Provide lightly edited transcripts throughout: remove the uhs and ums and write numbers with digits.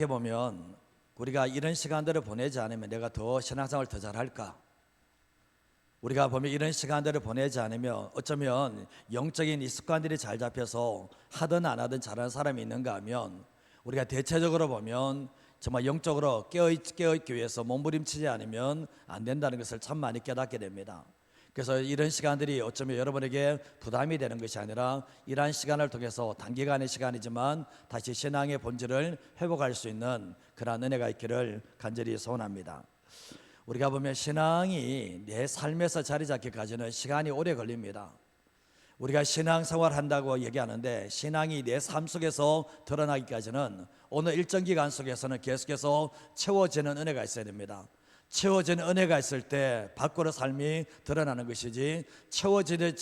이렇게 보면 우리가 이런 시간들을 보내지 않으면 내가 더 신앙생활을 더 잘할까? 우리가 보면 이런 시간들을 보내지 않으면 어쩌면 영적인 이 습관들이 잘 잡혀서 하든 안 하든 잘하는 사람이 있는가 하면 우리가 대체적으로 보면 정말 영적으로 깨어있기 위해서 몸부림치지 않으면 안 된다는 것을 참 많이 깨닫게 됩니다. 그래서 이런 시간들이 어쩌면 여러분에게 부담이 되는 것이 아니라 이러한 시간을 통해서 단기간의 시간이지만 다시 신앙의 본질을 회복할 수 있는 그러한 은혜가 있기를 간절히 소원합니다. 우리가 보면 신앙이 내 삶에서 자리 잡기까지는 시간이 오래 걸립니다. 우리가 신앙생활 한다고 얘기하는데 신앙이 내 삶 속에서 드러나기까지는 어느 일정 기간 속에서는 계속해서 채워지는 은혜가 있어야 됩니다. 채워지는 은혜가 있을 때 밖으로 삶이 드러나는 것이지 채워지는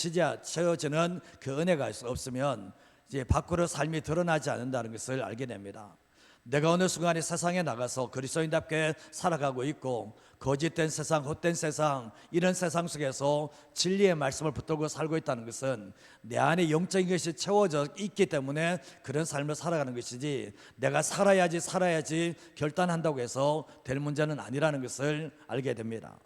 그 은혜가 없으면 이제 밖으로 삶이 드러나지 않는다는 것을 알게 됩니다. 내가 어느 순간에 세상에 나가서 그리스도인답게 살아가고 있고 거짓된 세상, 헛된 세상, 이런 세상 속에서 진리의 말씀을 붙들고 살고 있다는 것은 내 안에 영적인 것이 채워져 있기 때문에 그런 삶을 살아가는 것이지 내가 살아야지 결단한다고 해서 될 문제는 아니라는 것을 알게 됩니다.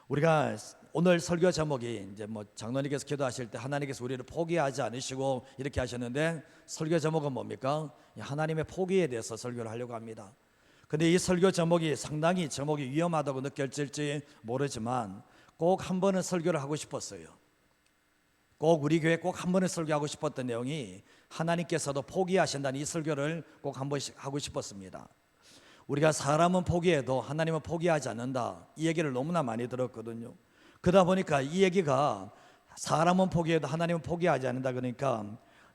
우리가 오늘 설교 제목이 이제 장로님께서 기도하실 때 하나님께서 우리를 포기하지 않으시고 이렇게 하셨는데 설교 제목은 뭡니까? 하나님의 포기에 대해서 설교를 하려고 합니다. 근데 이 설교 제목이 상당히 위험하다고 느껴질지 모르지만 꼭 한 번은 설교를 하고 싶었어요. 꼭 우리 교회 꼭 한 번은 설교하고 싶었던 내용이 하나님께서도 포기하신다는 이 설교를 꼭 한 번씩 하고 싶었습니다. 우리가 사람은 포기해도 하나님은 포기하지 않는다, 이 얘기를 너무나 많이 들었거든요. 그러다 보니까 이 얘기가 사람은 포기해도 하나님은 포기하지 않는다, 그러니까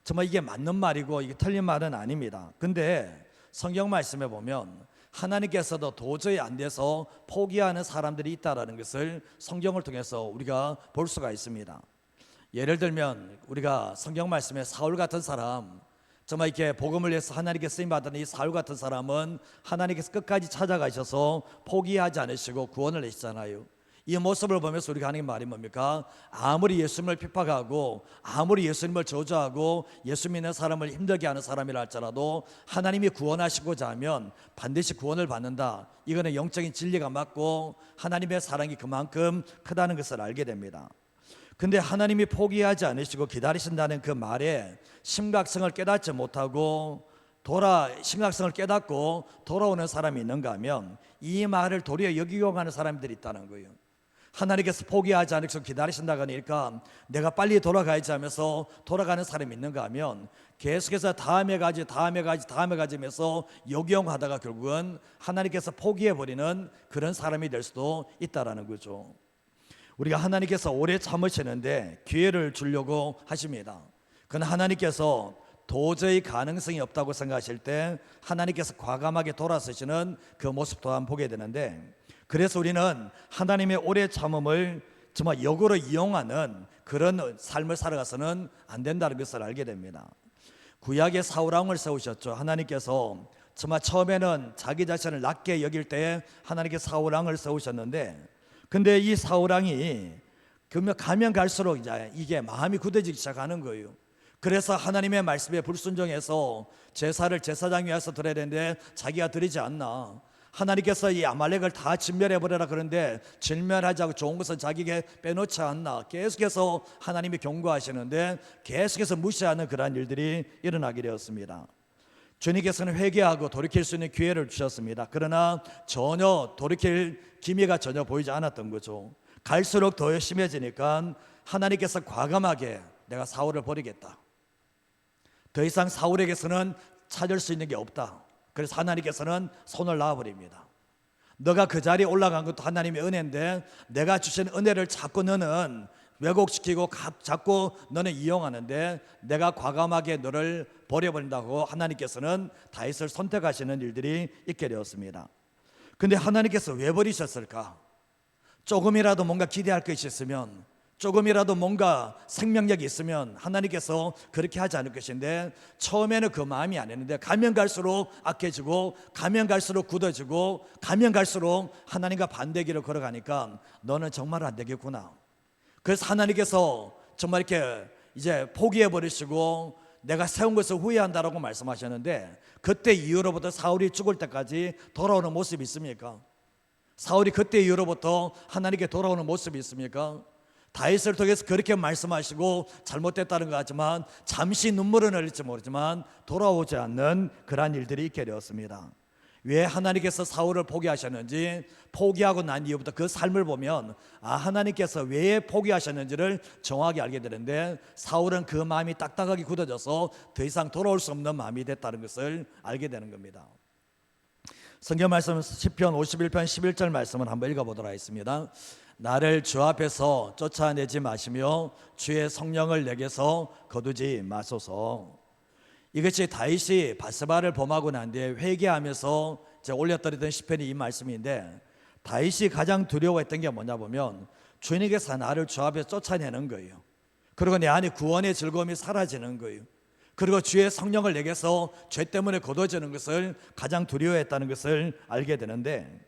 정말 이게 맞는 말이고 이게 틀린 말은 아닙니다. 근데 성경 말씀에 보면 하나님께서도 도저히 안 돼서 포기하는 사람들이 있다는 것을 성경을 통해서 우리가 볼 수가 있습니다. 예를 들면 우리가 성경 말씀에 사울 같은 사람, 정말 이렇게 복음을 위해서 하나님께 쓰임 받은 이 사울 같은 사람은 하나님께서 끝까지 찾아가셔서 포기하지 않으시고 구원을 내시잖아요. 이 모습을 보면서 우리가 하는 말이 뭡니까? 아무리 예수님을 핍박하고 아무리 예수님을 저주하고 예수 믿는 사람을 힘들게 하는 사람이라 할지라도 하나님이 구원하시고자 하면 반드시 구원을 받는다. 이거는 영적인 진리가 맞고 하나님의 사랑이 그만큼 크다는 것을 알게 됩니다. 근데 하나님이 포기하지 않으시고 기다리신다는 그 말에 심각성을 깨닫지 못하고 심각성을 깨닫고 돌아오는 사람이 있는가 하면 이 말을 도리어 역이용하는 하는 사람들이 있다는 거예요. 하나님께서 포기하지 않으시고 기다리신다고 하니까 내가 빨리 돌아가야지 하면서 돌아가는 사람이 있는가 하면 계속해서 다음에 가지 하면서 역이용하다가 결국은 하나님께서 포기해버리는 그런 사람이 될 수도 있다는 거죠. 우리가 하나님께서 오래 참으시는데 기회를 주려고 하십니다. 그러나 하나님께서 도저히 가능성이 없다고 생각하실 때 하나님께서 과감하게 돌아서시는 그 모습 또한 보게 되는데, 그래서 우리는 하나님의 오래 참음을 정말 역으로 이용하는 그런 삶을 살아가서는 안 된다는 것을 알게 됩니다. 구약의 사울왕을 세우셨죠. 하나님께서 정말 처음에는 자기 자신을 낮게 여길 때 하나님께서 사울왕을 세우셨는데, 근데 이 사울왕이 가면 갈수록 이게 마음이 굳어지기 시작하는 거예요. 그래서 하나님의 말씀에 불순종해서 제사를 제사장이 와서 드려야 되는데 자기가 드리지 않나. 하나님께서 이 아말렉을 다 진멸해버려라 그런데 진멸하지 않고 좋은 것은 자기에게 빼놓지 않나. 계속해서 하나님이 경고하시는데 계속해서 무시하는 그러한 일들이 일어나게 되었습니다. 주님께서는 회개하고 돌이킬 수 있는 기회를 주셨습니다. 그러나 전혀 돌이킬 기미가 전혀 보이지 않았던 거죠. 갈수록 더 심해지니까 하나님께서 과감하게 내가 사울을 버리겠다. 더 이상 사울에게서는 찾을 수 있는 게 없다. 그래서 하나님께서는 손을 놔버립니다. 너가 그 자리에 올라간 것도 하나님의 은혜인데 내가 주신 은혜를 자꾸 너는 왜곡시키고 자꾸 너는 이용하는데 내가 과감하게 너를 버려버린다고 하나님께서는 다윗을 선택하시는 일들이 있게 되었습니다. 근데 하나님께서 왜 버리셨을까? 조금이라도 뭔가 기대할 것이 있으면, 조금이라도 뭔가 생명력이 있으면 하나님께서 그렇게 하지 않을 것인데 처음에는 그 마음이 아니었는데 가면 갈수록 악해지고 가면 갈수록 굳어지고 가면 갈수록 하나님과 반대 길을 걸어가니까 너는 정말 안 되겠구나. 그래서 하나님께서 정말 이렇게 이제 포기해 버리시고 내가 세운 것을 후회한다라고 말씀하셨는데, 그때 이후로부터 사울이 죽을 때까지 돌아오는 모습이 있습니까? 사울이 그때 이후로부터 하나님께 돌아오는 모습이 있습니까? 다윗을 통해서 그렇게 말씀하시고 잘못됐다는 것 같지만 잠시 눈물을 흘릴지 모르지만 돌아오지 않는 그러한 일들이 있게 되었습니다. 왜 하나님께서 사울을 포기하셨는지, 포기하고 난 이후부터 그 삶을 보면 하나님께서 왜 포기하셨는지를 정확히 알게 되는데, 사울은 그 마음이 딱딱하게 굳어져서 더 이상 돌아올 수 없는 마음이 됐다는 것을 알게 되는 겁니다. 성경 말씀 시편 51편 11절 말씀을 한번 읽어보도록 하겠습니다. 나를 주 앞에서 쫓아내지 마시며 주의 성령을 내게서 거두지 마소서. 이것이 다윗이 바스바를 범하고 난 뒤에 회개하면서 제가 올려드리던 시편이 이 말씀인데, 다윗이 가장 두려워했던 게 뭐냐 보면 주님께서 나를 주 앞에 쫓아내는 거예요. 그리고 내 안에 구원의 즐거움이 사라지는 거예요. 그리고 주의 성령을 내게서 죄 때문에 거둬지는 것을 가장 두려워했다는 것을 알게 되는데,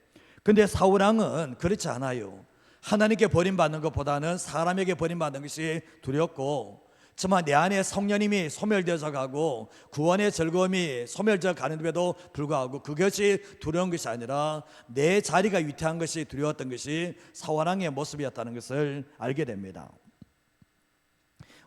근데 사울 왕은 그렇지 않아요. 하나님께 버림받는 것보다는 사람에게 버림받는 것이 두렵고, 정말 내 안에 성령님이 소멸되어져 가고 구원의 즐거움이 소멸되어 가는데도 불구하고 그것이 두려운 것이 아니라 내 자리가 위태한 것이 두려웠던 것이 사울 왕의 모습이었다는 것을 알게 됩니다.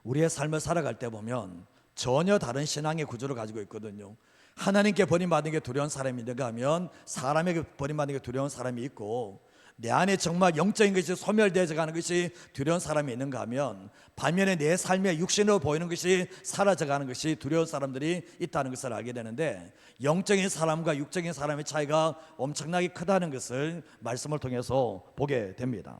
우리의 삶을 살아갈 때 보면 전혀 다른 신앙의 구조를 가지고 있거든요. 하나님께 버림받는 게 두려운 사람이 있는가 하면 사람에게 버림받는 게 두려운 사람이 있고, 내 안에 정말 영적인 것이 소멸되어져 가는 것이 두려운 사람이 있는가 하면 반면에 내 삶의 육신으로 보이는 것이 사라져 가는 것이 두려운 사람들이 있다는 것을 알게 되는데, 영적인 사람과 육적인 사람의 차이가 엄청나게 크다는 것을 말씀을 통해서 보게 됩니다.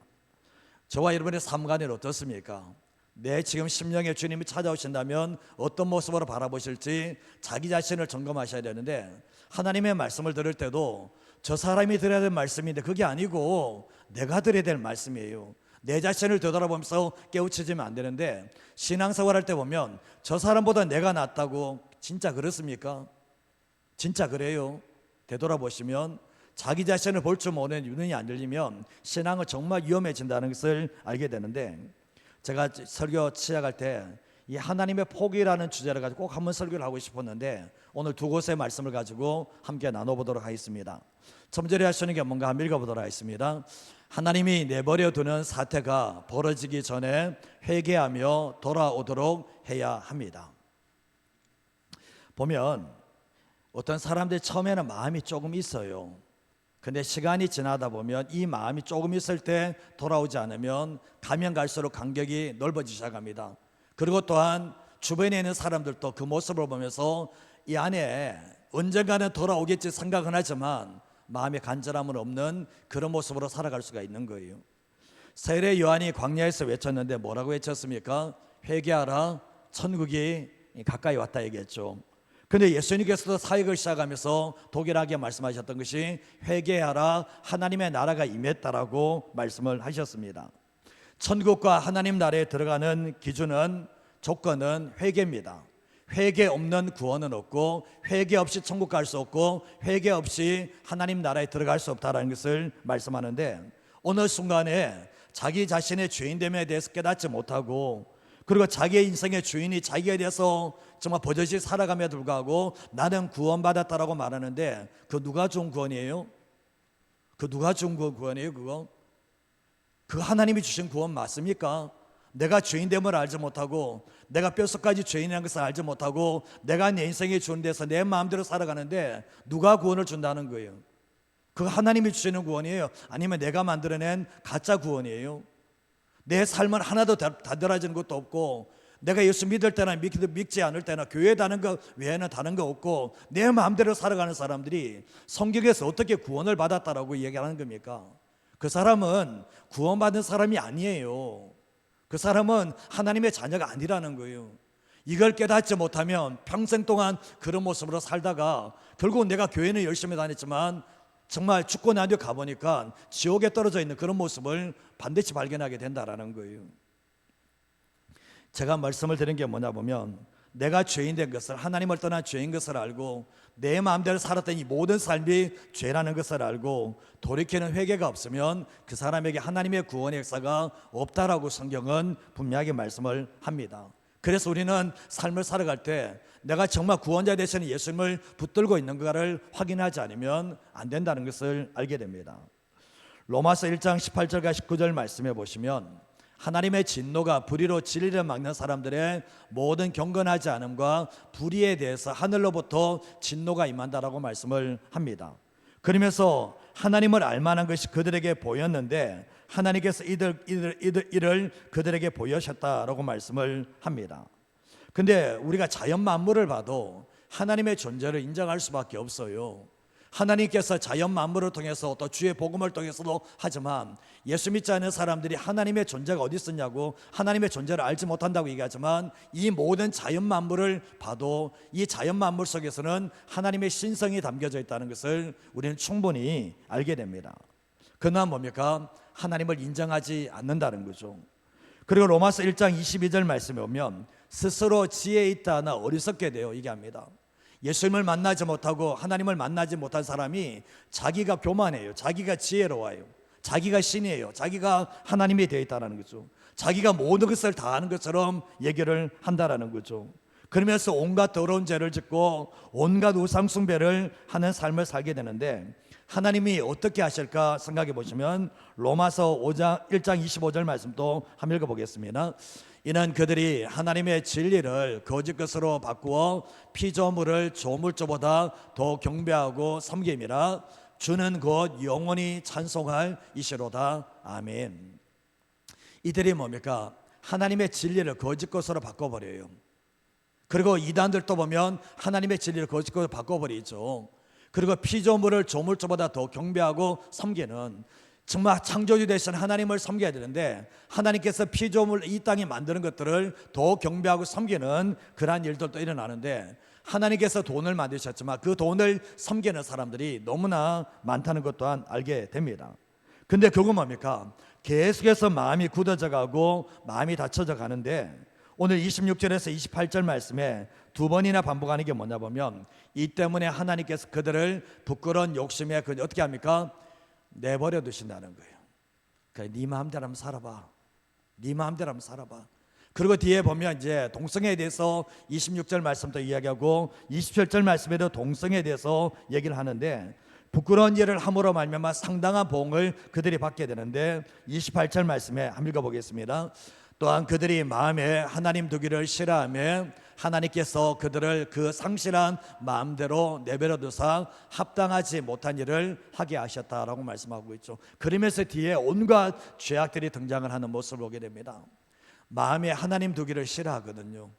저와 여러분의 삶관이 어떻습니까? 내 지금 심령에 주님이 찾아오신다면 어떤 모습으로 바라보실지 자기 자신을 점검하셔야 되는데, 하나님의 말씀을 들을 때도 저 사람이 들어야 될 말씀인데 그게 아니고 내가 들어야 될 말씀이에요. 내 자신을 되돌아보면서 깨우쳐지면 안 되는데, 신앙생활 할 때 보면 저 사람보다 내가 낫다고 진짜 그렇습니까? 진짜 그래요? 되돌아보시면 자기 자신을 볼 줄 모르는 눈이 안 열리면 신앙은 정말 위험해진다는 것을 알게 되는데, 제가 설교 시작할 때 이 하나님의 포기라는 주제를 가지고 꼭 한번 설교를 하고 싶었는데 오늘 두 곳의 말씀을 가지고 함께 나눠보도록 하겠습니다. 첫 번째로 하시는 게 뭔가 한번 읽어보도록 하겠습니다. 하나님이 내버려 두는 사태가 벌어지기 전에 회개하며 돌아오도록 해야 합니다. 보면 어떤 사람들이 처음에는 마음이 조금 있어요. 근데 시간이 지나다 보면 이 마음이 조금 있을 때 돌아오지 않으면 가면 갈수록 간격이 넓어지기 시작합니다. 그리고 또한 주변에 있는 사람들도 그 모습을 보면서 이 안에 언젠가는 돌아오겠지 생각은 하지만 마음의 간절함은 없는 그런 모습으로 살아갈 수가 있는 거예요. 세례 요한이 광야에서 외쳤는데 뭐라고 외쳤습니까? 회개하라, 천국이 가까이 왔다 얘기했죠. 근데 예수님께서도 사역을 시작하면서 동일하게 말씀하셨던 것이 회개하라, 하나님의 나라가 임했다라고 말씀을 하셨습니다. 천국과 하나님 나라에 들어가는 기준은, 조건은 회개입니다. 회개 없는 구원은 없고, 회개 없이 천국 갈 수 없고, 회개 없이 하나님 나라에 들어갈 수 없다는 것을 말씀하는데, 어느 순간에 자기 자신의 죄인됨에 대해서 깨닫지 못하고, 그리고 자기의 인생의 주인이 자기에 대해서 정말 버젓이 살아감에도 불구하고 나는 구원받았다라고 말하는데, 그 누가 준 구원이에요? 그 누가 준 구원이에요? 그거? 그 하나님이 주신 구원 맞습니까? 내가 죄인됨을 알지 못하고, 내가 뼛속까지 죄인이라는 것을 알지 못하고, 내가 내 인생에 주는 데서 내 마음대로 살아가는데 누가 구원을 준다는 거예요? 그 하나님이 주시는 구원이에요? 아니면 내가 만들어낸 가짜 구원이에요? 내 삶은 하나도 다들어지는 것도 없고, 내가 예수 믿을 때나 믿지 않을 때나 교회 다는 것 외에는 다른 거 없고 내 마음대로 살아가는 사람들이 성경에서 어떻게 구원을 받았다라고 얘기하는 겁니까? 그 사람은 구원받은 사람이 아니에요. 그 사람은 하나님의 자녀가 아니라는 거예요. 이걸 깨닫지 못하면 평생 동안 그런 모습으로 살다가 결국 내가 교회는 열심히 다녔지만 정말 죽고 난 뒤에 가보니까 지옥에 떨어져 있는 그런 모습을 반드시 발견하게 된다라는 거예요. 제가 말씀을 드린 게 뭐냐 보면, 내가 죄인 된 것을, 하나님을 떠난 죄인 것을 알고 내 마음대로 살았던 이 모든 삶이 죄라는 것을 알고 돌이키는 회개가 없으면 그 사람에게 하나님의 구원의 역사가 없다라고 성경은 분명하게 말씀을 합니다. 그래서 우리는 삶을 살아갈 때 내가 정말 구원자 되시는 예수님을 붙들고 있는가를 확인하지 않으면 안 된다는 것을 알게 됩니다. 로마서 1장 18절과 19절 말씀해 보시면 하나님의 진노가 불의로 진리를 막는 사람들의 모든 경건하지 않음과 불의에 대해서 하늘로부터 진노가 임한다라고 말씀을 합니다. 그러면서 하나님을 알만한 것이 그들에게 보였는데 하나님께서 이를 그들에게 보여셨다라고 말씀을 합니다. 근데 우리가 자연 만물을 봐도 하나님의 존재를 인정할 수밖에 없어요. 하나님께서 자연 만물을 통해서 또 주의 복음을 통해서도 하지만 예수 믿지 않는 사람들이 하나님의 존재가 어디 있었냐고 하나님의 존재를 알지 못한다고 얘기하지만 이 모든 자연 만물을 봐도 이 자연 만물 속에서는 하나님의 신성이 담겨져 있다는 것을 우리는 충분히 알게 됩니다. 그러나 뭡니까? 하나님을 인정하지 않는다는 거죠. 그리고 로마서 1장 22절 말씀에 보면 스스로 지혜 있다 하나 어리석게 되어 얘기합니다. 예수님을 만나지 못하고 하나님을 만나지 못한 사람이 자기가 교만해요. 자기가 지혜로워요. 자기가 신이에요. 자기가 하나님이 되어 있다는 거죠. 자기가 모든 것을 다 아는 것처럼 얘기를 한다는 거죠. 그러면서 온갖 더러운 죄를 짓고 온갖 우상 숭배를 하는 삶을 살게 되는데 하나님이 어떻게 하실까 생각해 보시면 로마서 1장 25절 말씀도 한번 읽어보겠습니다. 이는 그들이 하나님의 진리를 거짓 것으로 바꾸어 피조물을 조물주보다 더 경배하고 섬김이라 주는 곧 영원히 찬송할 이시로다. 아멘. 이들이 뭡니까? 하나님의 진리를 거짓 것으로 바꿔버려요. 그리고 이단들도 보면 하나님의 진리를 거짓 것으로 바꿔버리죠. 그리고 피조물을 조물주보다 더 경배하고 섬기는, 정말 창조주 되신 하나님을 섬겨야 되는데 하나님께서 피조물 이 땅에 만드는 것들을 더 경배하고 섬기는 그러한 일들도 일어나는데 하나님께서 돈을 만드셨지만 그 돈을 섬기는 사람들이 너무나 많다는 것 또한 알게 됩니다. 근데 그건 뭡니까? 계속해서 마음이 굳어져 가고 마음이 닫혀져 가는데 오늘 26절에서 28절 말씀에 두 번이나 반복하는 게 뭐냐 보면 이 때문에 하나님께서 그들을 부끄러운 욕심에 어떻게 합니까? 내버려 두신다는 거예요. 그러니까 네 마음대로 한번 살아봐. 네 마음대로 한번 살아봐. 그리고 뒤에 보면 이제 동성애에 대해서 26절 말씀도 이야기하고 27절 말씀에도 동성애에 대해서 얘기를 하는데 부끄러운 일을 함으로 말미암아 상당한 보응을 그들이 받게 되는데 28절 말씀에 한번 읽어보겠습니다. 또한 그들이 마음에 하나님 두기를 싫어하며 하나님께서 그들을 그 상실한 마음대로 내버려 두사 합당하지 못한 일을 하게 하셨다라고 말씀하고 있죠. 그러면서 뒤에 온갖 죄악들이 등장을 하는 모습을 보게 됩니다. 마음에 하나님 두기를 싫어하거든요.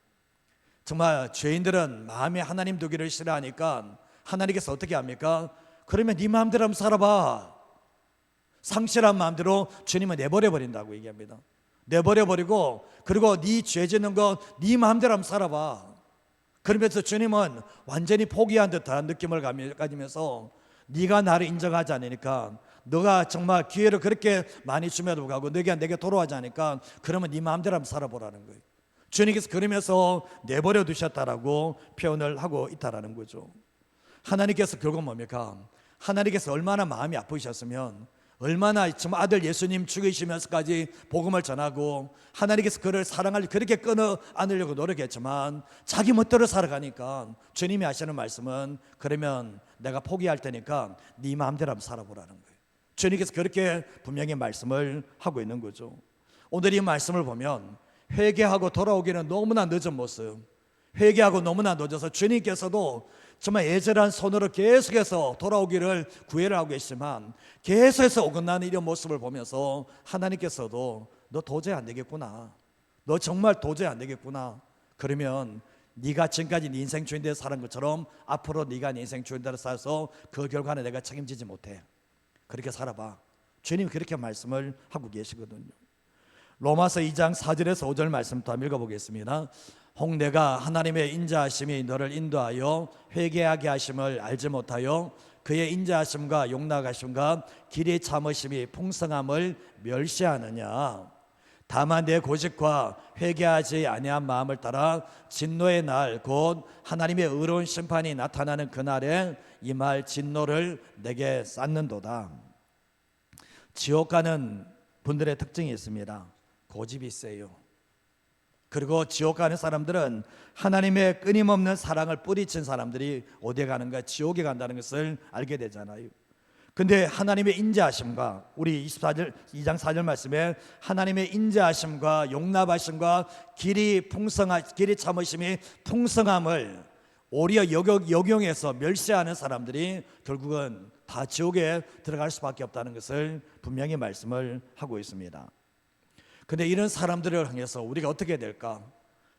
정말 죄인들은 마음에 하나님 두기를 싫어하니까 하나님께서 어떻게 합니까? 그러면 네 마음대로 한번 살아봐. 상실한 마음대로 주님은 내버려 버린다고 얘기합니다. 내버려 버리고 그리고 네 죄 짓는 거 네 마음대로 한번 살아봐. 그러면서 주님은 완전히 포기한 듯한 느낌을 가지면서 네가 나를 인정하지 않으니까 너가 정말 기회를 그렇게 많이 줌에도 불구하고 내게 돌아오지 않으니까 그러면 네 마음대로 한번 살아보라는 거예요. 주님께서 그러면서 내버려 두셨다라고 표현을 하고 있다라는 거죠. 하나님께서 결국 뭡니까? 하나님께서 얼마나 마음이 아프셨으면 얼마나 정말 아들 예수님 죽이시면서까지 복음을 전하고 하나님께서 그를 사랑할 그렇게 끊어 안으려고 노력했지만 자기 멋대로 살아가니까 주님이 하시는 말씀은 그러면 내가 포기할 테니까 네 마음대로 한번 살아보라는 거예요. 주님께서 그렇게 분명히 말씀을 하고 있는 거죠. 오늘 이 말씀을 보면 회개하고 돌아오기는 너무나 늦은 모습, 회개하고 너무나 늦어서 주님께서도 정말 애절한 손으로 계속해서 돌아오기를 구애를 하고 계시지만 계속해서 어긋나는 이런 모습을 보면서 하나님께서도 너 도저히 안 되겠구나, 너 정말 도저히 안 되겠구나, 그러면 네가 지금까지 네 인생 주인대로 살은 것처럼 앞으로 네가 네 인생 주인대로 살아서 그 결과는 내가 책임지지 못해. 그렇게 살아봐. 주님이 그렇게 말씀을 하고 계시거든요. 로마서 2장 4절에서 5절 말씀부터 한번 읽어보겠습니다. 혹 내가 하나님의 인자하심이 너를 인도하여 회개하게 하심을 알지 못하여 그의 인자하심과 용납하심과 길이 참으심이 풍성함을 멸시하느냐. 다만 내 고집과 회개하지 아니한 마음을 따라 진노의 날 곧 하나님의 의로운 심판이 나타나는 그날에 이 말 진노를 내게 쌓는도다. 지옥 가는 분들의 특징이 있습니다. 고집이 세요. 그리고 지옥 가는 사람들은 하나님의 끊임없는 사랑을 뿌리친 사람들이 어디에 가는가? 지옥에 간다는 것을 알게 되잖아요. 근데 하나님의 인자하심과 우리 2장 4절 말씀에 하나님의 인자하심과 용납하심과 길이 참으심이 풍성함을 오히려 역용해서 멸시하는 사람들이 결국은 다 지옥에 들어갈 수밖에 없다는 것을 분명히 말씀을 하고 있습니다. 근데 이런 사람들을 향해서 우리가 어떻게 될까?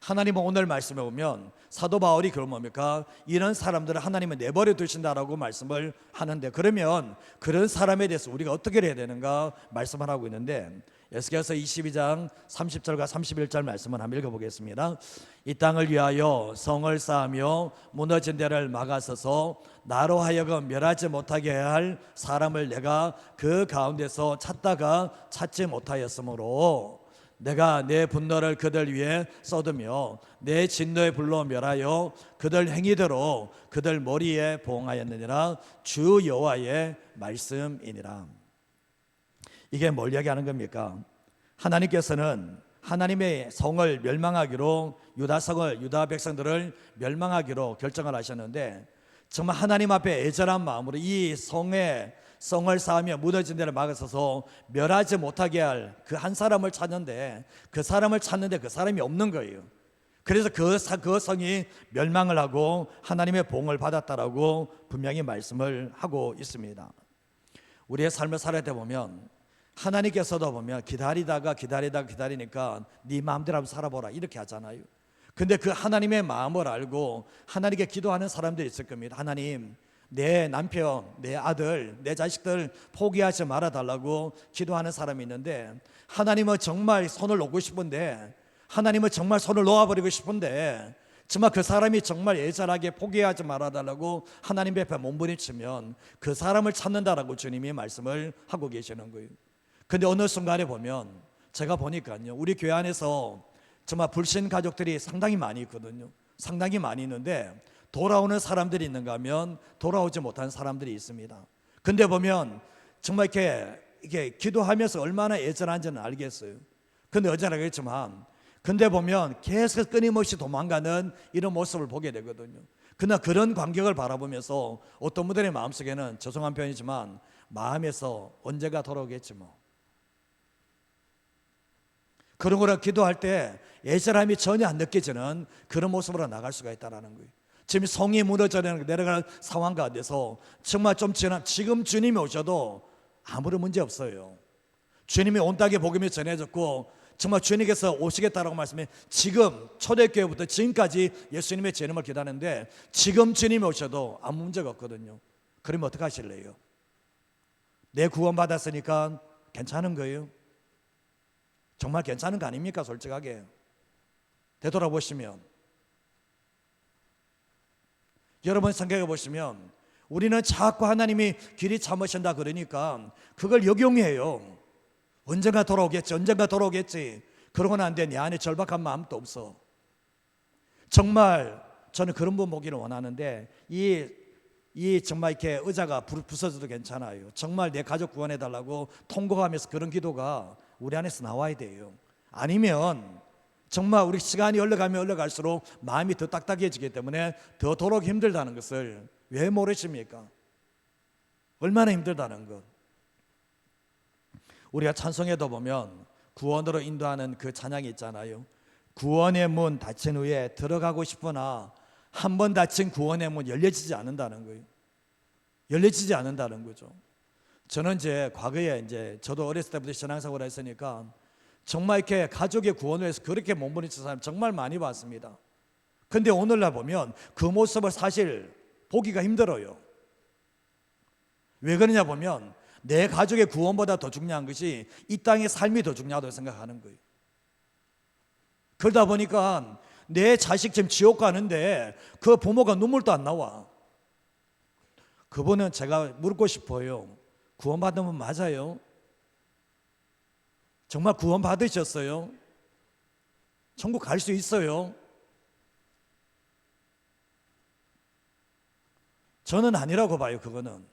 하나님은 오늘 말씀에 보면 사도 바울이 그런 뭡니까? 이런 사람들을 하나님은 내버려 두신다라고 말씀을 하는데, 그러면 그런 사람에 대해서 우리가 어떻게 해야 되는가 말씀을 하고 있는데, 에스겔서 22장 30절과 31절 말씀을 한번 읽어보겠습니다. 이 땅을 위하여 성을 쌓으며 무너진 데를 막아서서 나로 하여금 멸하지 못하게 할 사람을 내가 그 가운데서 찾다가 찾지 못하였으므로 내가 내 분노를 그들 위에 쏟으며 내 진노의 불로 멸하여 그들 행위대로 그들 머리에 보응하였느니라. 주 여호와의 말씀이니라. 이게 뭘 얘기하는 겁니까? 하나님께서는 하나님의 성을 멸망하기로, 유다 백성들을 멸망하기로 결정을 하셨는데, 정말 하나님 앞에 애절한 마음으로 이 성을 쌓으며 무너진 데를 막아서서 멸하지 못하게 할 그 한 사람을 찾는데, 그 사람이 없는 거예요. 그래서 그 성이 멸망을 하고 하나님의 보응을 받았다라고 분명히 말씀을 하고 있습니다. 우리의 삶을 살아야 돼 보면 하나님께서도 보면 기다리니까 네 마음대로 한번 살아보라 이렇게 하잖아요. 근데 그 하나님의 마음을 알고 하나님께 기도하는 사람들이 있을 겁니다. 하나님, 내 남편, 내 아들, 내 자식들 포기하지 말아달라고 기도하는 사람이 있는데, 하나님은 정말 손을 놓고 싶은데, 하나님은 정말 손을 놓아버리고 싶은데, 정말 그 사람이 정말 애절하게 포기하지 말아달라고 하나님 앞에 몸부림치면 그 사람을 찾는다라고 주님이 말씀을 하고 계시는 거예요. 근데 어느 순간에 보면, 제가 보니까요, 우리 교회 안에서 정말 불신 가족들이 상당히 많이 있거든요. 상당히 많이 있는데 돌아오는 사람들이 있는가 하면 돌아오지 못한 사람들이 있습니다. 근데 보면 정말 이렇게 기도하면서 얼마나 애절한지는 알겠어요. 근데 어쩌라겠지만, 근데 보면 계속 끊임없이 도망가는 이런 모습을 보게 되거든요. 그러나 그런 광경을 바라보면서 어떤 분들의 마음속에는, 죄송한 표현이지만, 마음에서 언제가 돌아오겠지 뭐, 그런 거를 기도할 때 애절함이 전혀 안 느껴지는 그런 모습으로 나갈 수가 있다는 거예요. 지금 성이 무너져 내려가는 상황 가운데서 정말 좀 지금 주님이 오셔도 아무런 문제 없어요. 주님이 온다게 복음이 전해졌고 정말 주님께서 오시겠다라고 말씀해, 지금 초대교회부터 지금까지 예수님의 재림을 기다리는데 지금 주님이 오셔도 아무 문제가 없거든요. 그러면 어떻게 하실래요? 내 구원 받았으니까 괜찮은 거예요? 정말 괜찮은 거 아닙니까? 솔직하게 되돌아보시면, 여러분 생각해 보시면, 우리는 자꾸 하나님이 길이 참으신다 그러니까 그걸 역용해요. 언젠가 돌아오겠지. 그러고 난 뒤에 내 안에 절박한 마음도 없어. 정말 저는 그런 분 보기를 원하는데, 이 정말 이렇게 의자가 부서져도 괜찮아요. 정말 내 가족 구원해 달라고 통곡하면서 그런 기도가 우리 안에서 나와야 돼요. 아니면 정말 우리 시간이 흘러갈수록 마음이 더 딱딱해지기 때문에 더 돌아오기 힘들다는 것을 왜 모르십니까? 얼마나 힘들다는 것. 우리가 찬송에도 보면 구원으로 인도하는 그 찬양이 있잖아요. 구원의 문 닫힌 후에 들어가고 싶으나 한 번 닫힌 구원의 문 열려지지 않는다는 거예요. 열려지지 않는다는 거죠. 저는 과거에 저도 어렸을 때부터 신앙생활을 했으니까 정말 이렇게 가족의 구원을 위해서 그렇게 몸부림치는 사람 정말 많이 봤습니다. 근데 오늘날 보면 그 모습을 사실 보기가 힘들어요. 왜 그러냐 보면 내 가족의 구원보다 더 중요한 것이 이 땅의 삶이 더 중요하다고 생각하는 거예요. 그러다 보니까 내 자식 지금 지옥 가는데 그 부모가 눈물도 안 나와. 그분은 제가 묻고 싶어요. 구원받으면 맞아요? 정말 구원 받으셨어요? 천국 갈 수 있어요? 저는 아니라고 봐요. 그거는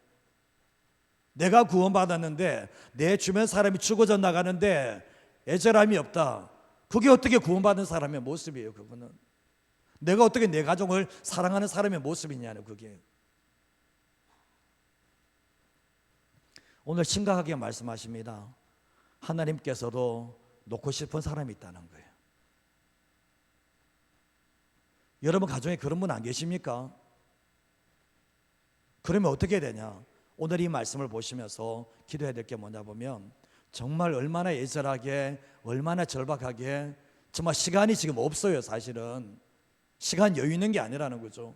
내가 구원 받았는데 내 주변 사람이 죽어져 나가는데 애절함이 없다. 그게 어떻게 구원받은 사람의 모습이에요. 그거는 내가 어떻게 내 가족을 사랑하는 사람의 모습이냐는, 그게. 오늘 심각하게 말씀하십니다. 하나님께서도 놓고 싶은 사람이 있다는 거예요. 여러분 가정에 그런 분 안 계십니까? 그러면 어떻게 되냐? 오늘 이 말씀을 보시면서 기도해야 될 게 뭐냐 보면, 정말 얼마나 예절하게, 얼마나 절박하게, 정말 시간이 지금 없어요. 사실은 시간 여유 있는 게 아니라는 거죠.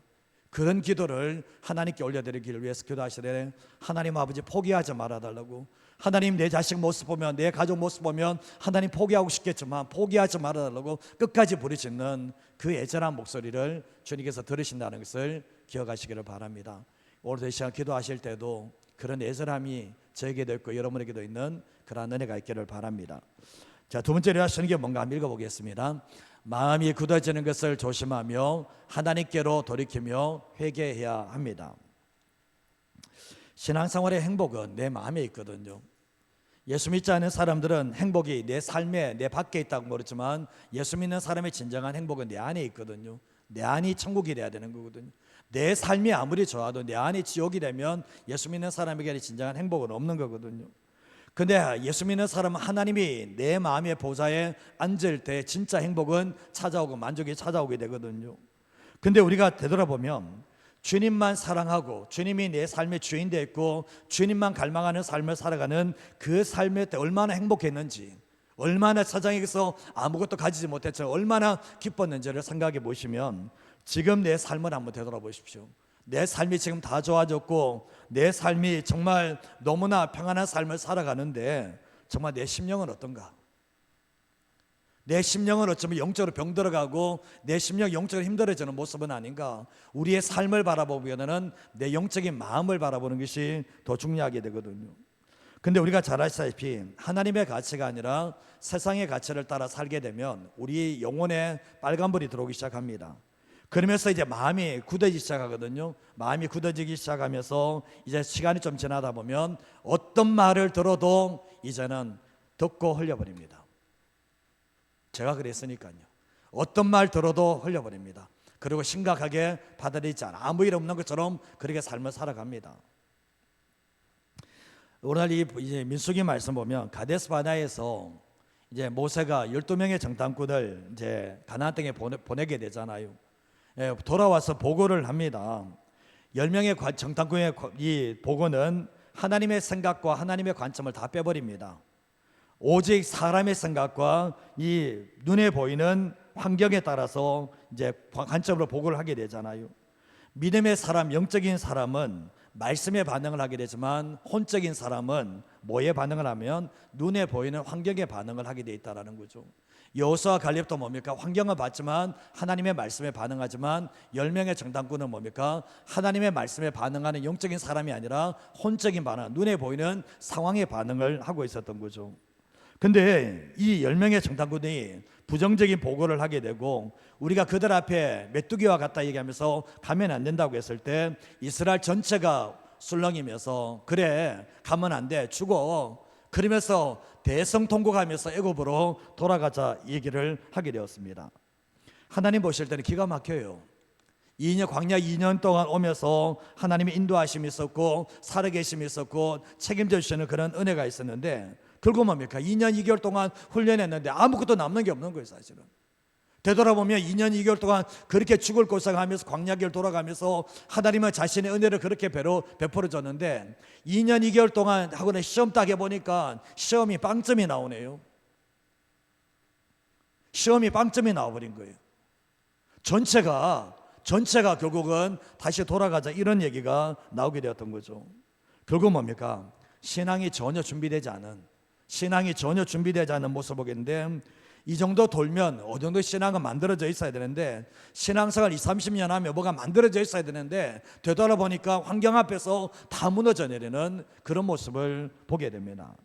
그런 기도를 하나님께 올려드리기를 위해서 기도하시되, 하나님 아버지 포기하지 말아달라고. 하나님 내 자식 모습 보면, 내 가족 모습 보면 하나님 포기하고 싶겠지만 포기하지 말아달라고 끝까지 부르짖는 그 애절한 목소리를 주님께서 들으신다는 것을 기억하시기를 바랍니다. 오늘도 이 시간 기도하실 때도 그런 애절함이 저에게도 있고 여러분에게도 있는 그러한 은혜가 있기를 바랍니다. 자, 두 번째로 하시는 게 뭔가 한번 읽어보겠습니다. 마음이 굳어지는 것을 조심하며 하나님께로 돌이키며 회개해야 합니다. 신앙생활의 행복은 내 마음에 있거든요. 예수 믿지 않는 사람들은 행복이 내 삶에, 내 밖에 있다고 모르지만, 예수 믿는 사람의 진정한 행복은 내 안에 있거든요. 내 안이 천국이 돼야 되는 거거든요. 내 삶이 아무리 좋아도 내 안이 지옥이 되면 예수 믿는 사람에게 진정한 행복은 없는 거거든요. 근데 예수 믿는 사람은 하나님이 내 마음의 보좌에 앉을 때 진짜 행복은 찾아오고 만족이 찾아오게 되거든요. 근데 우리가 되돌아보면 주님만 사랑하고 주님이 내 삶의 주인 되어 있고 주님만 갈망하는 삶을 살아가는 그 삶에 때 얼마나 행복했는지, 얼마나 세상에서 아무것도 가지지 못했지만 얼마나 기뻤는지를 생각해 보시면, 지금 내 삶을 한번 되돌아보십시오. 내 삶이 지금 다 좋아졌고 내 삶이 정말 너무나 평안한 삶을 살아가는데 정말 내 심령은 어떤가? 내 심령은 어쩌면 영적으로 병들어가고 내 심령 영적으로 힘들어지는 모습은 아닌가? 우리의 삶을 바라보면은 내 영적인 마음을 바라보는 것이 더 중요하게 되거든요. 근데 우리가 잘 아시다시피 하나님의 가치가 아니라 세상의 가치를 따라 살게 되면 우리 영혼에 빨간불이 들어오기 시작합니다. 그러면서 이제 마음이 굳어지기 시작하거든요. 마음이 굳어지기 시작하면서 이제 시간이 좀 지나다 보면 어떤 말을 들어도 이제는 듣고 흘려버립니다. 제가 그랬으니까요. 어떤 말 들어도 흘려버립니다. 그리고 심각하게 받아들이지 않아, 아무 일 없는 것처럼 그렇게 삶을 살아갑니다. 오늘 이제 민수기 말씀 보면 가데스 바네아에서 이제 모세가 12명의 정탐꾼을 이제 가나안 땅에 보내게 되잖아요. 돌아와서 보고를 합니다. 10명의 정탐꾼의 이 보고는 하나님의 생각과 하나님의 관점을 다 빼버립니다. 오직 사람의 생각과 이 눈에 보이는 환경에 따라서 이제 관점으로 보고를 하게 되잖아요. 믿음의 사람, 영적인 사람은 말씀에 반응을 하게 되지만 혼적인 사람은 뭐에 반응을 하면 눈에 보이는 환경에 반응을 하게 돼 있다는 거죠. 여호수아 갈렙도 뭡니까? 환경을 봤지만 하나님의 말씀에 반응하지만 10명의 정탐꾼은 뭡니까? 하나님의 말씀에 반응하는 영적인 사람이 아니라 혼적인 반응, 눈에 보이는 상황에 반응을 하고 있었던 거죠. 근데 이 10명의 정탐꾼이 부정적인 보고를 하게 되고 우리가 그들 앞에 메뚜기와 같다 얘기하면서 가면 안 된다고 했을 때 이스라엘 전체가 술렁이면서 그래 가면 안 돼 죽어 그러면서 대성통곡하면서 애굽으로 돌아가자 얘기를 하게 되었습니다. 하나님 보실 때는 기가 막혀요. 2년 광야 2년 동안 오면서 하나님의 인도하심이 있었고 살아계심이 있었고 책임져 주시는 그런 은혜가 있었는데 결국 뭡니까? 2년 2개월 동안 훈련했는데 아무것도 남는 게 없는 거예요. 사실은 되돌아보면 2년 2개월 동안 그렇게 죽을 고생하면서 광야길 돌아가면서 하나님은 자신의 은혜를 그렇게 베풀어 줬는데 2년 2개월 동안 학원에 시험 딱 해보니까 시험이 빵점이 나오네요. 시험이 빵점이 나와버린 거예요. 전체가 결국은 다시 돌아가자 이런 얘기가 나오게 되었던 거죠. 결국 뭡니까? 신앙이 전혀 준비되지 않은 모습을 보겠는데 이 정도 돌면 어느 정도 신앙은 만들어져 있어야 되는데 신앙생활 20-30년 하면 뭐가 만들어져 있어야 되는데 되돌아보니까 환경 앞에서 다 무너져 내리는 그런 모습을 보게 됩니다.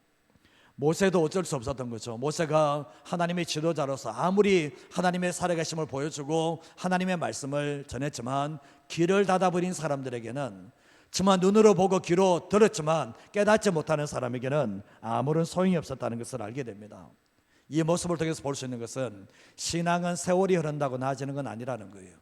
모세도 어쩔 수 없었던 거죠. 모세가 하나님의 지도자로서 아무리 하나님의 살아계심을 보여주고 하나님의 말씀을 전했지만 귀를 닫아버린 사람들에게는 정말 눈으로 보고 귀로 들었지만 깨닫지 못하는 사람에게는 아무런 소용이 없었다는 것을 알게 됩니다. 이 모습을 통해서 볼 수 있는 것은 신앙은 세월이 흐른다고 나아지는 건 아니라는 거예요.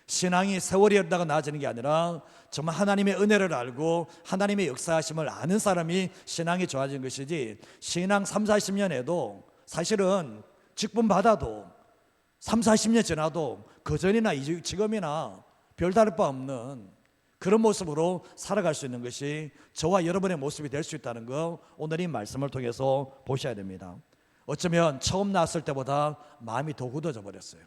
신앙이 세월이 흐른다고 나아지는 게 아니라 정말 하나님의 은혜를 알고 하나님의 역사하심을 아는 사람이 신앙이 좋아지는 것이지, 신앙 3, 40년 해도 사실은 직분 받아도 3, 40년 지나도 그전이나 지금이나 별다를 바 없는 그런 모습으로 살아갈 수 있는 것이 저와 여러분의 모습이 될 수 있다는 거, 오늘 이 말씀을 통해서 보셔야 됩니다. 어쩌면 처음 나왔을 때보다 마음이 더 굳어져 버렸어요.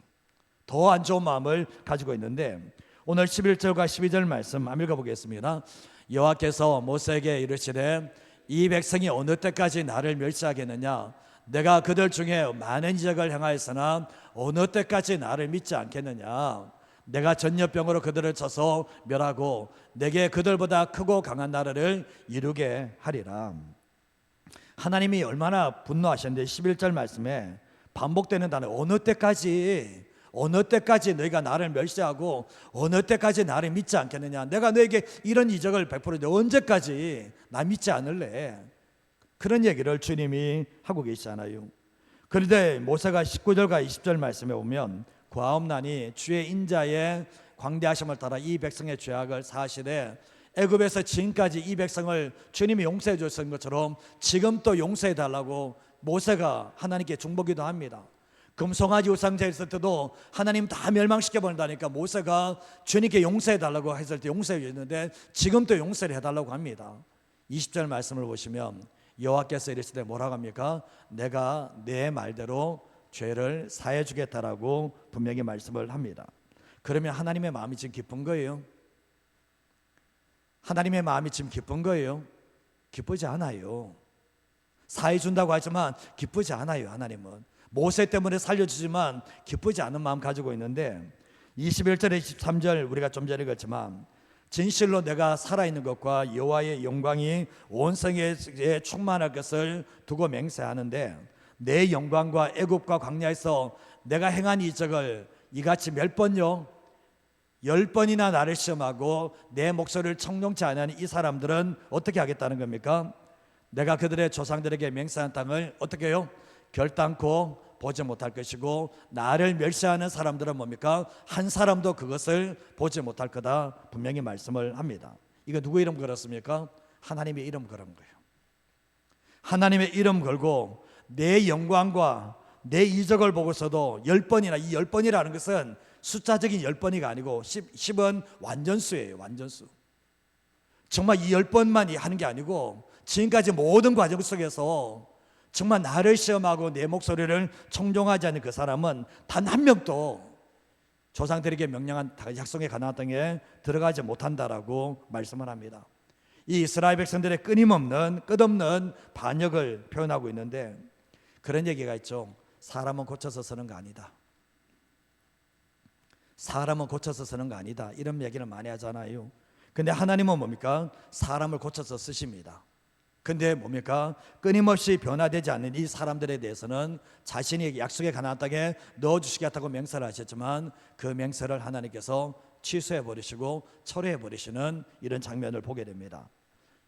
더 안 좋은 마음을 가지고 있는데, 오늘 11절과 12절 말씀 한번 읽어보겠습니다. 여호와께서 모세에게 이르시되 이 백성이 어느 때까지 나를 멸시하겠느냐? 내가 그들 중에 많은 이적을 행하였으나 어느 때까지 나를 믿지 않겠느냐? 내가 전염병으로 그들을 쳐서 멸하고 내게 그들보다 크고 강한 나라를 이루게 하리라. 하나님이 얼마나 분노하셨는데 11절 말씀에 반복되는 단어, 어느 때까지 너희가 나를 멸시하고 어느 때까지 나를 믿지 않겠느냐? 내가 너에게 이런 이적을 베풀었는데 언제까지 나 믿지 않을래? 그런 얘기를 주님이 하고 계시잖아요. 그런데 모세가 19절과 20절 말씀에 보면 과업난이 주의 인자의 광대하심을 따라 이 백성의 죄악을 사실에 애굽에서 지금까지 이 백성을 주님이 용서해 줬던 것처럼 지금 또 용서해 달라고 모세가 하나님께 중보기도 합니다. 금송아지 우상제 있을 때도 하나님 다 멸망시켜 버린다니까 모세가 주님께 용서해 달라고 했을 때 용서해 줬는데 지금 또 용서를 해달라고 합니다. 20절 말씀을 보시면 여호와께서 이르시되 뭐라고 합니까? 내가 내 말대로 죄를 사해 주겠다라고 분명히 말씀을 합니다. 그러면 하나님의 마음이 지금 기쁜 거예요? 하나님의 마음이 지금 기쁜 거예요? 기쁘지 않아요. 사해 준다고 하지만 기쁘지 않아요. 하나님은 모세 때문에 살려주지만 기쁘지 않은 마음 가지고 있는데, 21절에 23절 우리가 좀 전에 읽었지만 진실로 내가 살아있는 것과 여호와의 영광이 온 성에 충만할 것을 두고 맹세하는데 내 영광과 애굽과 광야에서 내가 행한 이적을 이같이 몇 번요? 10번이나 나를 시험하고 내 목소리를 청종치 않은 이 사람들은 어떻게 하겠다는 겁니까? 내가 그들의 조상들에게 맹세한 땅을 어떻게 해요? 결단코 보지 못할 것이고 나를 멸시하는 사람들은 뭡니까? 한 사람도 그것을 보지 못할 거다 분명히 말씀을 합니다. 이거 누구 이름 걸었습니까? 하나님의 이름 걸은 거예요. 하나님의 이름 걸고 내 영광과 내 이적을 보고서도 10번이나, 이 10번이라는 것은 숫자적인 10번이가 아니고 10은 완전수예요. 완전수. 정말 이 10번만 하는 게 아니고 지금까지 모든 과정 속에서 정말 나를 시험하고 내 목소리를 청종하지 않는 그 사람은 단 한 명도 조상들에게 명령한 약속의 가나안 땅에 들어가지 못한다라고 말씀을 합니다. 이 이스라엘 백성들의 끊임없는 끝없는 반역을 표현하고 있는데 그런 얘기가 있죠. 사람은 고쳐서 서는 거 아니다. 사람은 고쳐서 서는 거 아니다. 이런 얘기를 많이 하잖아요. 근데 하나님은 뭡니까? 사람을 고쳐서 쓰십니다. 근데 뭡니까? 끊임없이 변화되지 않는 이 사람들에 대해서는 자신이 약속의 가나안 땅에 넣어주시겠다고 맹세를 하셨지만 그 맹세를 하나님께서 취소해 버리시고 철회해 버리시는 이런 장면을 보게 됩니다.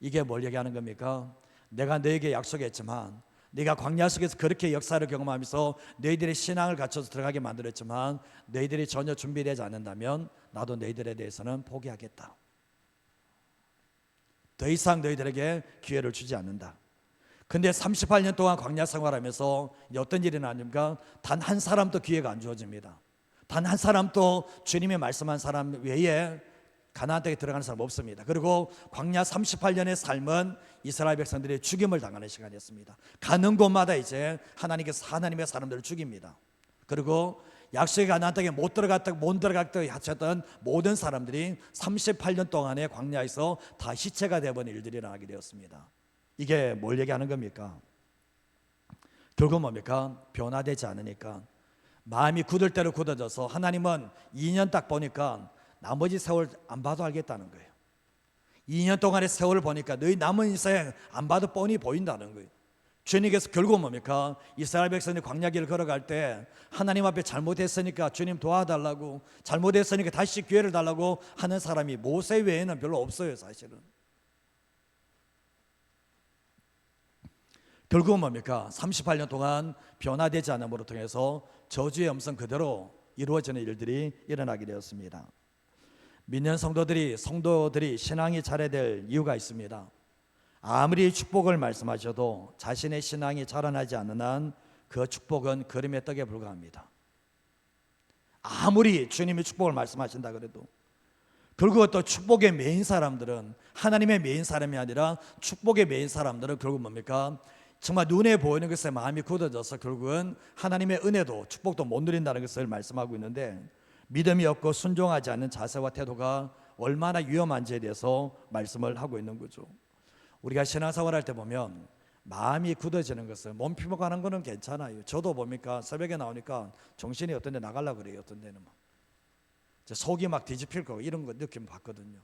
이게 뭘 얘기하는 겁니까? 내가 너에게 약속했지만 네가 광야 속에서 그렇게 역사를 경험하면서 너희들의 신앙을 갖춰서 들어가게 만들었지만 너희들이 전혀 준비되지 않는다면 나도 너희들에 대해서는 포기하겠다. 더 이상 너희들에게 기회를 주지 않는다. 근데 38년 동안 광야 생활하면서 어떤 일이 나십니까? 단 한 사람도 기회가 안 주어집니다. 단 한 사람도 주님의 말씀한 사람 외에 가나안 땅에 들어가는 사람 없습니다. 그리고 광야 38년의 삶은 이스라엘 백성들이 죽임을 당하는 시간이었습니다. 가는 곳마다 이제 하나님께서 하나님의 사람들을 죽입니다. 그리고 약속의 가나안 땅에 못 들어갔다 하셨던 모든 사람들이 38년 동안의 광야에서 다 시체가 되어버린 일들이 일어나게 되었습니다. 이게 뭘 얘기하는 겁니까? 결국 뭡니까? 변화되지 않으니까 마음이 굳을 대로 굳어져서 하나님은 2년 딱 보니까 나머지 세월 안 봐도 알겠다는 거예요. 2년 동안의 세월을 보니까 너희 남은 인생 안 봐도 뻔히 보인다는 거예요. 주님께서 결국 뭡니까? 이스라엘 백성이 광야길을 걸어갈 때 하나님 앞에 잘못했으니까 주님 도와달라고, 잘못했으니까 다시 기회를 달라고 하는 사람이 모세 외에는 별로 없어요. 사실은. 결국은 뭡니까? 38년 동안 변화되지 않음으로 통해서 저주의 음성 그대로 이루어지는 일들이 일어나게 되었습니다. 믿는 성도들이 신앙이 잘해야 이유가 있습니다. 아무리 축복을 말씀하셔도 자신의 신앙이 자라나지 않는 한 그 축복은 그림의 떡에 불과합니다. 아무리 주님이 축복을 말씀하신다 그래도 결국 또 축복의 메인 사람들은, 하나님의 메인 사람이 아니라 축복의 메인 사람들은 결국 뭡니까? 정말 눈에 보이는 것에 마음이 굳어져서 결국은 하나님의 은혜도 축복도 못 누린다는 것을 말씀하고 있는데, 믿음이 없고 순종하지 않는 자세와 태도가 얼마나 위험한지에 대해서 말씀을 하고 있는 거죠. 우리가 신앙생활 할 때 보면 마음이 굳어지는 것은, 몸 피곤하는 거는 괜찮아요. 저도 뭡니까? 새벽에 나오니까 정신이 어떤 데 나가려고 그래요. 어떤 데는 막 속이 막 뒤집힐 거, 이런 거 느낌 받거든요.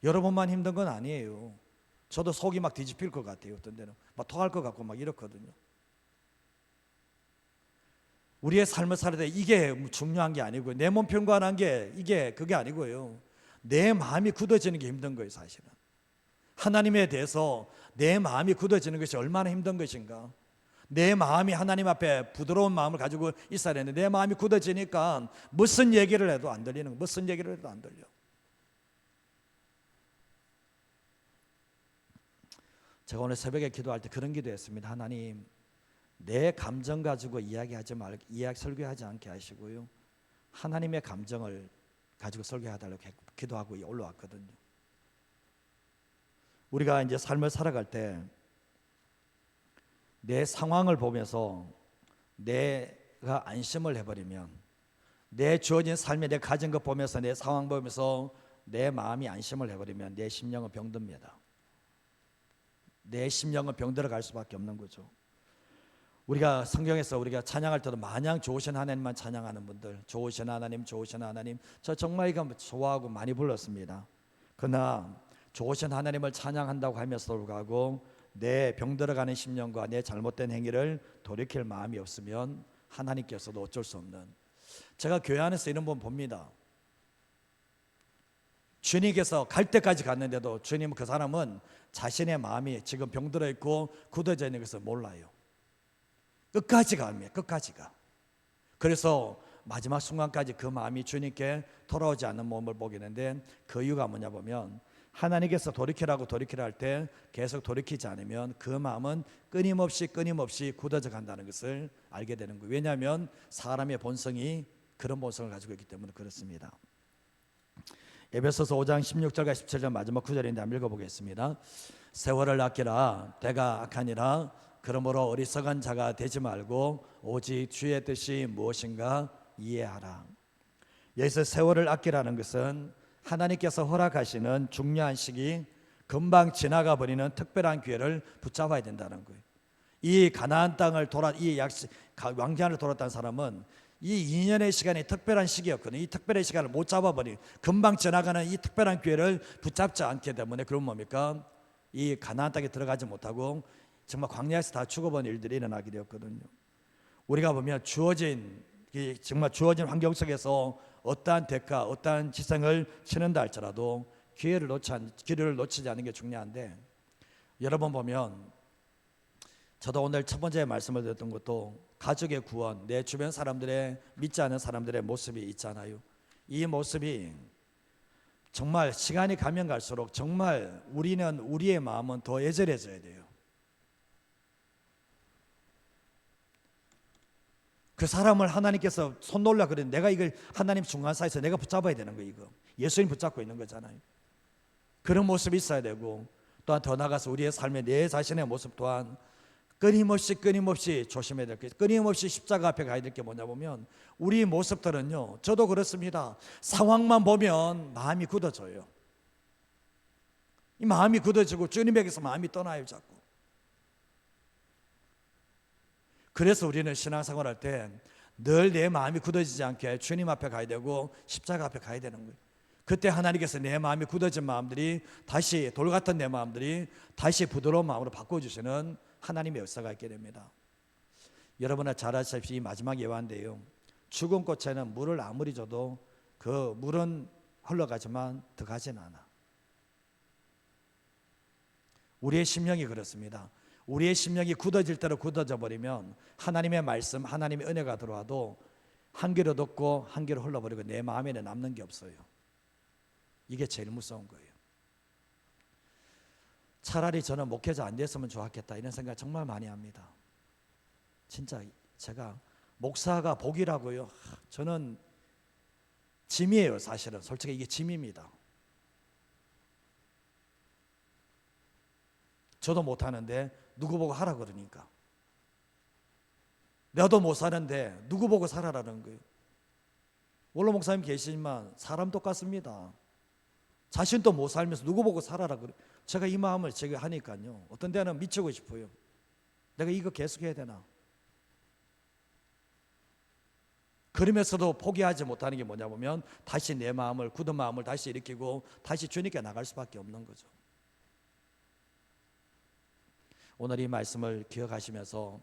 여러분만 힘든 건 아니에요. 저도 속이 막 뒤집힐 것 같아요. 어떤 데는 막 토할 것 같고 막 이렇거든요. 우리의 삶을 살아야 돼. 이게 중요한 게 아니고요. 내 몸 평안한 게 그게 아니고요. 내 마음이 굳어지는 게 힘든 거예요. 사실은 하나님에 대해서 내 마음이 굳어지는 것이 얼마나 힘든 것인가. 내 마음이 하나님 앞에 부드러운 마음을 가지고 있어야 되는데, 내 마음이 굳어지니까 무슨 얘기를 해도 안 들리는 거예요. 무슨 얘기를 해도 안 들려. 제가 오늘 새벽에 기도할 때 그런 기도했습니다. 하나님, 내 감정 가지고 이야기하지 말고, 설교하지 않게 하시고요, 하나님의 감정을 가지고 설교해달라고 기도하고 올라왔거든요. 우리가 이제 삶을 살아갈 때 내 상황을 보면서 내가 안심을 해버리면, 내 주어진 삶에 내 가진 것 보면서, 내 상황 보면서 내 마음이 안심을 해버리면 내 심령은 병듭니다. 내 심령은 병들어갈 수밖에 없는 거죠. 우리가 성경에서 우리가 찬양할 때도 마냥 좋으신 하나님만 찬양하는 분들, 좋으신 하나님, 좋으신 하나님, 저 정말 이거 좋아하고 많이 불렀습니다. 그러나 좋으신 하나님을 찬양한다고 하면서도 불구하고 내 병들어가는 심령과 내 잘못된 행위를 돌이킬 마음이 없으면 하나님께서도 어쩔 수 없는, 제가 교회 안에서 이런 분 봅니다. 주님께서 갈 때까지 갔는데도 주님은 그 사람은 자신의 마음이 지금 병들어 있고 굳어져 있는 것을 몰라요. 끝까지 갑니다. 끝까지 가. 그래서 마지막 순간까지 그 마음이 주님께 돌아오지 않는 몸을 보게 되는데, 그 이유가 뭐냐 보면, 하나님께서 돌이키라고 할 때 계속 돌이키지 않으면 그 마음은 끊임없이 굳어져 간다는 것을 알게 되는 거예요. 왜냐하면 사람의 본성이 그런 본성을 가지고 있기 때문에 그렇습니다. 에베소서 5장 16절과 17절 마지막 구절인데 한번 읽어보겠습니다. 세월을 아끼라, 때가 악하니라. 그러므로 어리석은 자가 되지 말고 오직 주의 뜻이 무엇인가 이해하라. 여기서 세월을 아끼라는 것은 하나님께서 허락하시는 중요한 시기, 금방 지나가 버리는 특별한 기회를 붙잡아야 된다는 거예요. 이 가나안 땅을 왕기한을 돌았다는 사람은 이 2년의 시간이 특별한 시기였거든요. 이 특별한 시간을 못 잡아버린, 금방 지나가는 이 특별한 기회를 붙잡지 않기 때문에, 그럼 뭡니까? 이 가나안 땅에 들어가지 못하고 정말 광야에서 다 죽어버린 일들이 일어나게 되었거든요. 우리가 보면 정말 주어진 환경 속에서 어떠한 대가, 어떠한 희생을 치른다 할지라도 기회를 놓치지 않는 게 중요한데, 여러분 보면 저도 오늘 첫 번째 말씀을 드렸던 것도 가족의 구원, 내 주변 사람들의, 믿지 않는 사람들의 모습이 있잖아요. 이 모습이 정말 시간이 가면 갈수록 정말 우리의 마음은 더 애절해져야 돼요. 그 사람을 하나님께서 손 놓으려 그랬는데, 내가 이걸 하나님 중간사에서 내가 붙잡아야 되는 거예요. 이거 예수님 붙잡고 있는 거잖아요. 그런 모습이 있어야 되고, 또한 더 나아가서 우리의 삶에 내 자신의 모습 또한 끊임없이 조심해야 될 게, 끊임없이 십자가 앞에 가야 될 게 뭐냐 보면, 우리 모습들은요, 저도 그렇습니다. 상황만 보면 마음이 굳어져요. 이 마음이 굳어지고 주님에게서 마음이 떠나요, 자꾸. 그래서 우리는 신앙생활 할 때 늘 내 마음이 굳어지지 않게 주님 앞에 가야 되고 십자가 앞에 가야 되는 거예요. 그때 하나님께서 내 마음이 굳어진 마음들이 다시, 돌 같은 내 마음들이 다시 부드러운 마음으로 바꿔주시는 하나님의 역사가 있게 됩니다. 여러분은 잘 아시다시피 마지막 예화인데요, 죽은 꽃에는 물을 아무리 줘도 그 물은 흘러가지만 더 가진 않아. 우리의 심령이 그렇습니다. 우리의 심령이 굳어질 대로 굳어져 버리면 하나님의 말씀, 하나님의 은혜가 들어와도 한 귀로 듣고 한 귀로 흘러버리고 내 마음에는 남는 게 없어요. 이게 제일 무서운 거예요. 차라리 저는 목회자 안 됐으면 좋았겠다 이런 생각 정말 많이 합니다. 진짜 제가 목사가 복이라고요. 저는 짐이에요. 사실은 솔직히 이게 짐입니다. 저도 못하는데 누구 보고 하라 그러니까. 나도 못 사는데 누구 보고 살아라는 거예요. 원로 목사님 계시지만 사람 똑같습니다. 자신도 못 살면서 누구 보고 살아라 그래. 제가 이 마음을 제가 하니까요. 어떤 데는 미치고 싶어요. 내가 이거 계속해야 되나? 그러면서도 포기하지 못하는 게 뭐냐 보면 다시 내 마음을, 굳은 마음을 다시 일으키고 다시 주님께 나갈 수밖에 없는 거죠. 오늘 이 말씀을 기억하시면서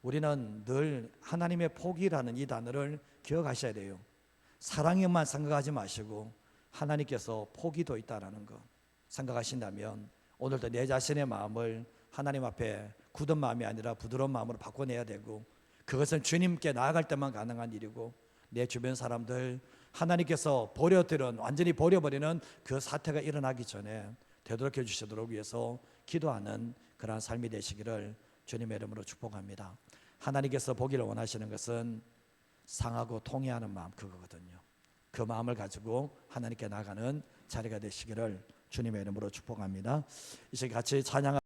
우리는 늘 하나님의 포기라는 이 단어를 기억하셔야 돼요. 사랑에만 생각하지 마시고 하나님께서 포기도 있다라는 거 생각하신다면 오늘도 내 자신의 마음을 하나님 앞에 굳은 마음이 아니라 부드러운 마음으로 바꿔내야 되고, 그것은 주님께 나아갈 때만 가능한 일이고, 내 주변 사람들 하나님께서 버려들은, 완전히 버려버리는 그 사태가 일어나기 전에 되도록해 주시도록 위해서 기도하는 그러한 삶이 되시기를 주님의 이름으로 축복합니다. 하나님께서 보기를 원하시는 것은 상하고 통회하는 마음, 그거거든요. 그 마음을 가지고 하나님께 나가는 자리가 되시기를 주님의 이름으로 축복합니다. 이제 같이 찬양